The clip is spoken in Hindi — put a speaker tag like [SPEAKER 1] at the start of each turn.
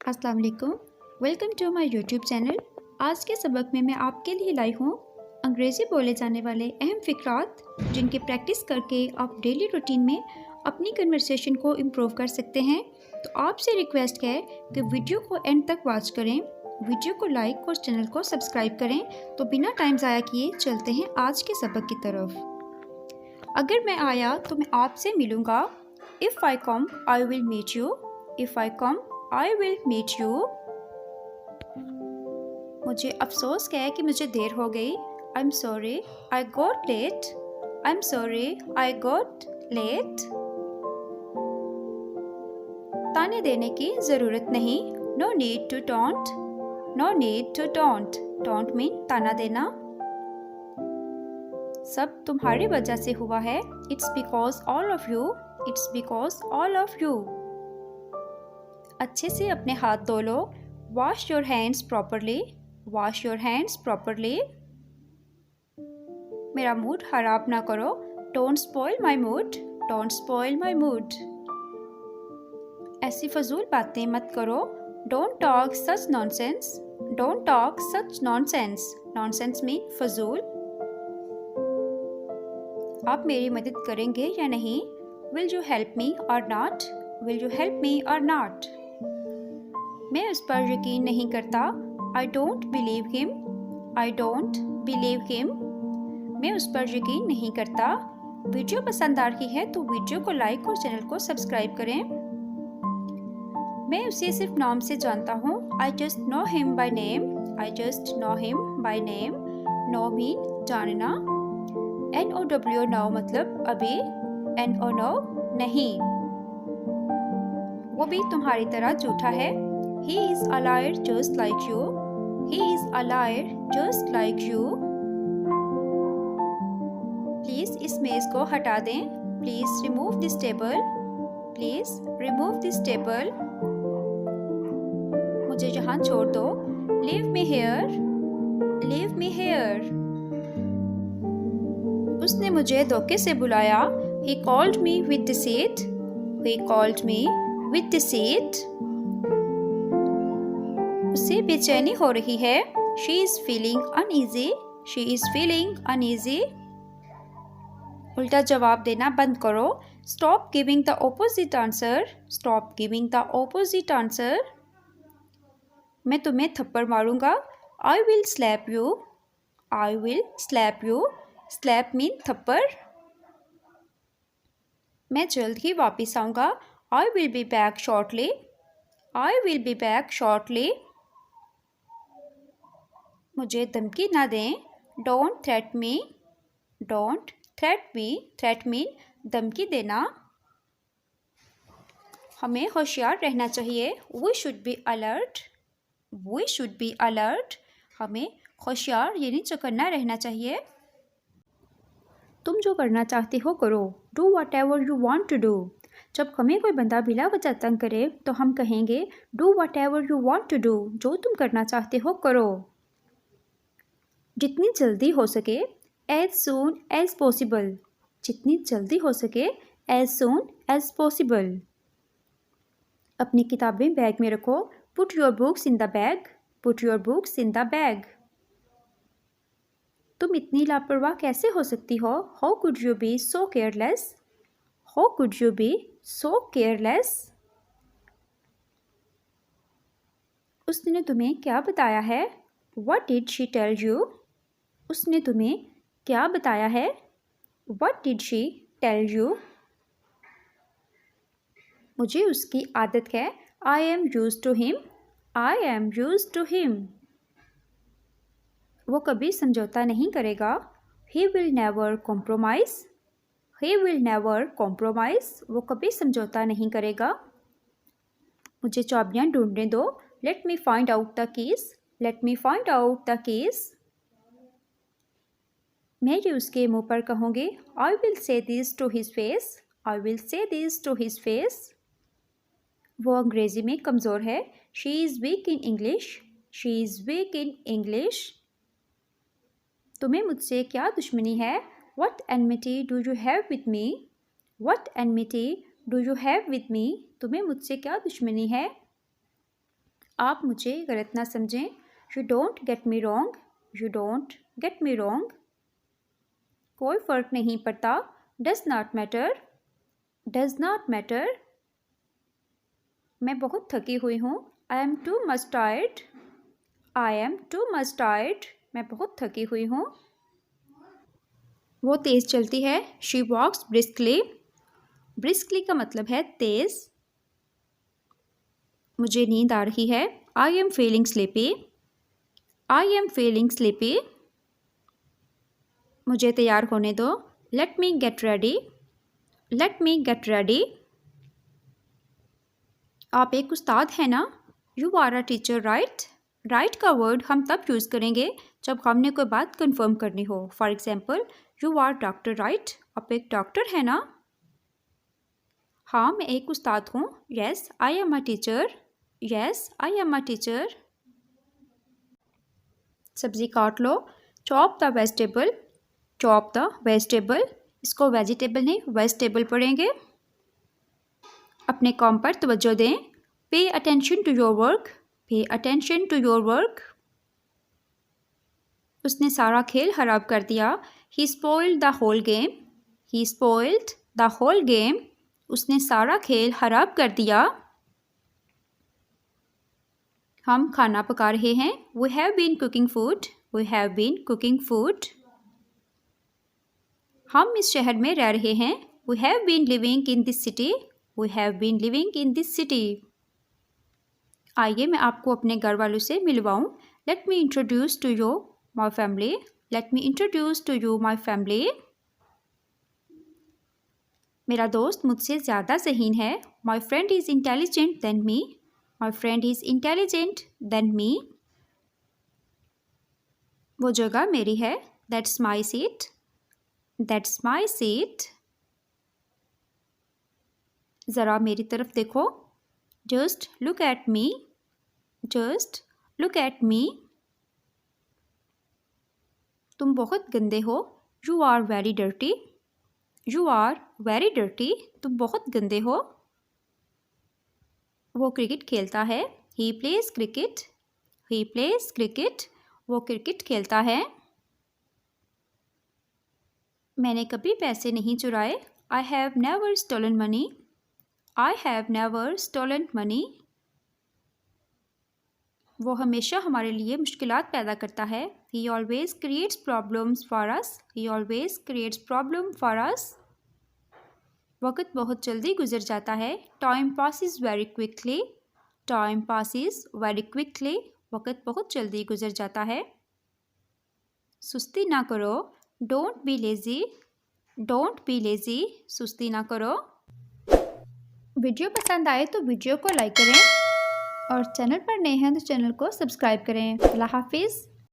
[SPEAKER 1] अस्सलाम वालेकुम, welcome to my YouTube channel. आज के सबक में मैं आपके लिए लाई हूँ अंग्रेज़ी बोले जाने वाले अहम फ़िक्रात, जिनकी प्रैक्टिस करके आप डेली रूटीन में अपनी कन्वर्सेशन को इम्प्रूव कर सकते हैं। तो आपसे रिक्वेस्ट है कि वीडियो को एंड तक वॉच करें, वीडियो को लाइक और चैनल को सब्सक्राइब करें। तो बिना टाइम ज़ाया किए चलते हैं आज के सबक की तरफ। अगर मैं आया तो मैं आपसे मिलूँगा। If I come I will meet you, if I come I will meet you। मुझे अफसोस है कि मुझे देर हो गई। I'm sorry I got late, I'm sorry I got late। ताने देने की ज़रूरत नहीं। No need to taunt, no need to taunt। Taunt mean ताना देना। सब तुम्हारी वजह से हुआ है। It's because all of you, it's because all of you। अच्छे से अपने हाथ धो लो। Wash your hands properly, wash your hands properly. मेरा मूड खराब ना करो। Don't spoil my mood, don't spoil my mood. ऐसी फजूल बातें मत करो। Don't talk such nonsense, don't talk such nonsense. Nonsense mean फजूल। आप मेरी मदद करेंगे या नहीं? विल यू हेल्प मी और not, will you help me और नॉट। मैं उस पर यकीन नहीं करता। I don't believe him, I don't believe him. मैं उस पर यकीन नहीं करता। वीडियो पसंद आ रही है तो वीडियो को लाइक और चैनल को सब्सक्राइब करें। मैं उसे सिर्फ नाम से जानता हूँ। I just know him by name, I just know him by name. Know mean जानना। NOW नो मतलब अभी, NO नो नहीं। वो भी तुम्हारी तरह झूठा है। He is a liar just like you, he is a liar just like you। Please इस मेज़ को हटा दें। Please remove this table, please remove this table. मुझे यहाँ छोड़ दो। Leave me here, leave me here. उसने मुझे धोखे से बुलाया। He called me with deceit, he called me with deceit। उसे बेचैनी हो रही है। She is feeling uneasy, she is feeling uneasy। उल्टा जवाब देना बंद करो। Stop giving the opposite answer, stop giving the opposite answer। मैं तुम्हें थप्पड़ मारूंगा। I will slap you, I will slap you। Slap mean थप्पड़। मैं जल्द ही वापस आऊंगा। I will be back shortly, I will be back shortly। मुझे धमकी ना दें। Don't threat me, don't threat me. Threat mean धमकी देना। हमें होशियार रहना चाहिए। We should be alert, we should be alert. हमें होशियार यानी चौकन्ना रहना चाहिए। तुम जो करना चाहते हो करो। Do whatever you want to do. जब हमें कोई बंदा बिला वजह तंग करे तो हम कहेंगे do whatever you want to do. जो तुम करना चाहते हो करो। जितनी जल्दी हो सके। एज सून एज पॉसिबल, जितनी जल्दी हो सके। As soon as possible. अपनी किताबें बैग में रखो। Put your books in the bag, put your books in the bag. तुम इतनी लापरवाह कैसे हो सकती हो? How could you be so careless, how could you be so careless. उसने तुम्हें क्या बताया है? What did she tell you. उसने तुम्हें क्या बताया है? What did she tell you? मुझे उसकी आदत है। I am used to him, I am used to him। वो कभी समझौता नहीं करेगा। He will never compromise, he will never compromise। वो कभी समझौता नहीं करेगा। मुझे चाबियाँ ढूंढने दो। Let me find out the keys, let me find out the keys। मैं ये उसके मुंह पर कहूँगी। I will say this to his face, I will say this to his face। वो अंग्रेज़ी में कमज़ोर है। She is weak in English, she is weak in English। तुम्हें मुझसे क्या दुश्मनी है? What enmity do you have with me, what enmity do you have with me। तुम्हें मुझसे क्या दुश्मनी है? आप मुझे गलत ना समझें। You don't get me wrong, you don't get me wrong. कोई फ़र्क नहीं पड़ता, does not matter, does not matter. मैं बहुत थकी हुई हूँ, I am too much tired, I am too much tired. मैं बहुत थकी हुई हूँ। वो तेज़ चलती है, शी वॉक्स ब्रिस्कली, ब्रिस्कली का मतलब है तेज़। मुझे नींद आ रही है, I am feeling sleepy, I am feeling sleepy. मुझे तैयार होने दो, let me get ready, let me get ready. आप एक उस्ताद हैं ना, you are a teacher right. Right का वर्ड हम तब यूज़ करेंगे जब हमने कोई बात कंफर्म करनी हो। For example, you are doctor right, आप एक डॉक्टर हैं ना। हाँ मैं एक उस्ताद हूँ, yes I am a teacher, yes I am a teacher. सब्ज़ी काट लो, chop the vegetable, chop the vegetable. इसको वेजिटेबल नहीं वेजिटेबल पढ़ेंगे। अपने काम पर तवज्जो दें, pay attention to your work, pay attention to your work. उसने सारा खेल खराब कर दिया, he spoiled the whole game, he spoiled the whole game. उसने सारा खेल खराब कर दिया। हम खाना पका रहे हैं, we have been cooking food, we have been cooking food. हम इस शहर में रह रहे हैं, we have been living in this city, we have been living in this city. आइए मैं आपको अपने घर वालों से मिलवाऊँ, let me introduce to you my family, let me introduce to you my family. मेरा दोस्त मुझसे ज़्यादा ज़हीन है, my friend is intelligent than me, my friend is intelligent than me. वो जगह मेरी है, that's my seat, that's my seat. ज़रा मेरी तरफ देखो, just look at me, just look at me. तुम बहुत गंदे हो, you are very dirty, you are very dirty. तुम बहुत गंदे हो। वो क्रिकेट खेलता है, he plays cricket, he plays cricket. वो क्रिकेट खेलता है। मैंने कभी पैसे नहीं चुराए, I have never stolen money, I have never stolen money. वो हमेशा हमारे लिए मुश्किलात पैदा करता है, he always creates problems for us, he always creates problem for us. वक्त बहुत जल्दी गुजर जाता है, time passes very quickly, time passes very quickly. वक्त बहुत जल्दी गुजर जाता है। सुस्ती ना करो, don't be lazy, don't be lazy. सुस्ती ना करो। वीडियो पसंद आए तो वीडियो को लाइक करें और चैनल पर नए हैं तो चैनल को सब्सक्राइब करें। अल्लाह हाफिज़।